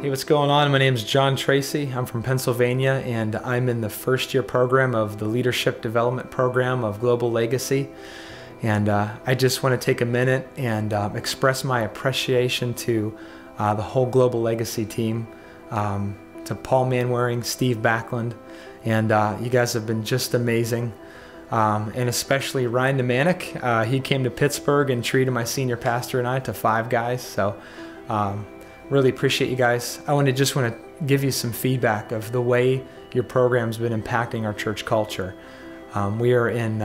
Hey, what's going on? My name is John Tracy. I'm from Pennsylvania, and I'm in the first year program of the Leadership Development Program of Global Legacy. And I just want to take a minute and express my appreciation to the whole Global Legacy team, to Paul Manwaring, Steve Backlund, and you guys have been just amazing. And especially Ryan DeManick. He came to Pittsburgh and treated my senior pastor and I to 5 guys. So really appreciate you guys. I just want to give you some feedback of the way your program's been impacting our church culture. We are in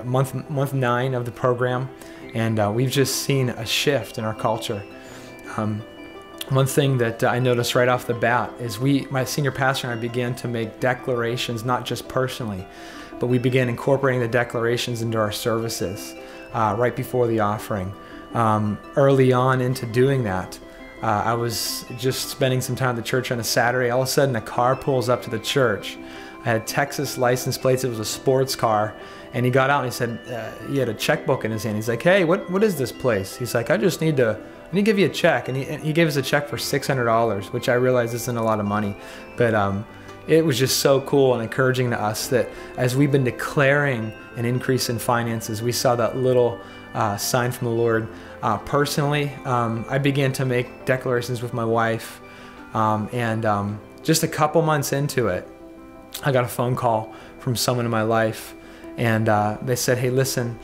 month 9 of the program, and we've just seen a shift in our culture. One thing that I noticed right off the bat is my senior pastor and I began to make declarations, not just personally, but we began incorporating the declarations into our services right before the offering. Early on into doing that, I was just spending some time at the church on a Saturday. All of a sudden, a car pulls up to the church. I had Texas license plates. It was a sports car. And he got out and he said, he had a checkbook in his hand. He's like, hey, what is this place? He's like, I need to give you a check. And he gave us a check for $600, which I realize isn't a lot of money. But it was just so cool and encouraging to us that as we've been declaring an increase in finances, we saw that little sign from the Lord. Personally, I began to make declarations with my wife, and just a couple months into it, I got a phone call from someone in my life, and they said, hey, listen,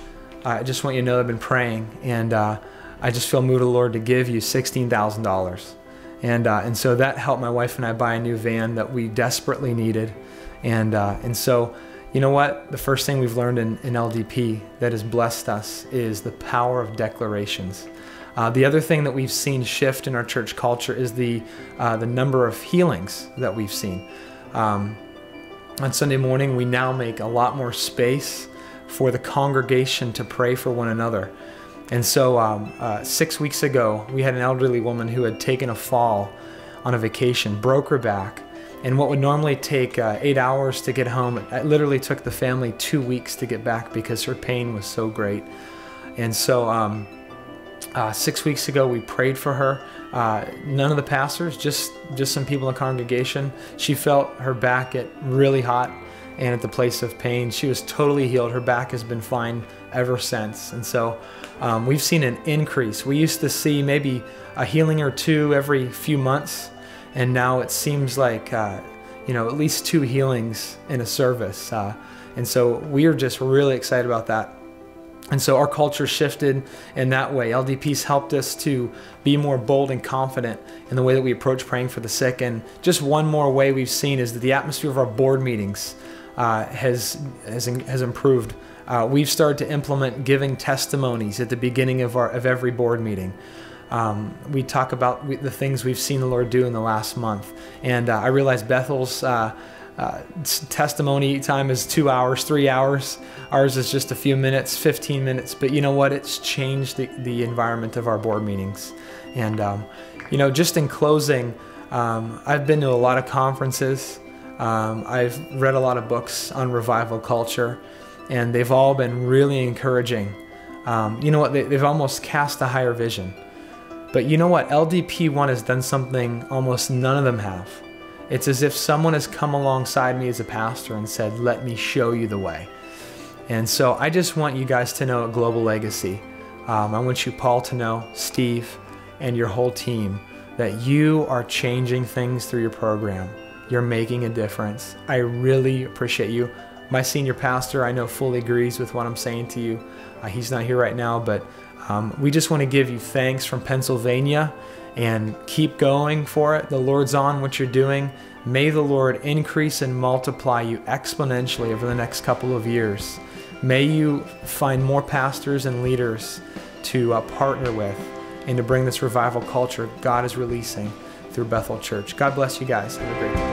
I just want you to know I've been praying, and I just feel moved of the Lord to give you $16,000. And so that helped my wife and I buy a new van that we desperately needed. And so, you know what? The first thing we've learned in LDP that has blessed us is the power of declarations. The other thing that we've seen shift in our church culture is the number of healings that we've seen. On Sunday morning, we now make a lot more space for the congregation to pray for one another. And so 6 weeks ago, we had an elderly woman who had taken a fall on a vacation, broke her back. And what would normally take 8 hours to get home, it literally took the family 2 weeks to get back because her pain was so great. And so 6 weeks ago, we prayed for her. None of the pastors, just some people in the congregation. She felt her back get really hot, and at the place of pain, she was totally healed. Her back has been fine ever since. And so we've seen an increase. We used to see maybe a healing or 2 every few months, and now it seems like at least 2 healings in a service. And so we are just really excited about that. And so our culture shifted in that way. LDP's helped us to be more bold and confident in the way that we approach praying for the sick. And just one more way we've seen is that the atmosphere of our board meetings has improved. We've started to implement giving testimonies at the beginning of every board meeting. We talk about the things we've seen the Lord do in the last month. And I realize Bethel's testimony time is 2 hours, 3 hours. Ours is just a few minutes, 15 minutes. But you know what? It's changed the environment of our board meetings. And, just in closing, I've been to a lot of conferences. I've read a lot of books on revival culture, and they've all been really encouraging. You know what? They've almost cast a higher vision. But you know what? LDP1 has done something almost none of them have. It's as if someone has come alongside me as a pastor and said, let me show you the way. And so I just want you guys to know at Global Legacy, I want you, Paul, to know, Steve, and your whole team, that you are changing things through your program. You're making a difference. I really appreciate you. My senior pastor, I know, fully agrees with what I'm saying to you. He's not here right now, but we just want to give you thanks from Pennsylvania, and keep going for it. The Lord's on what you're doing. May the Lord increase and multiply you exponentially over the next couple of years. May you find more pastors and leaders to partner with and to bring this revival culture God is releasing through Bethel Church. God bless you guys. Have a great day.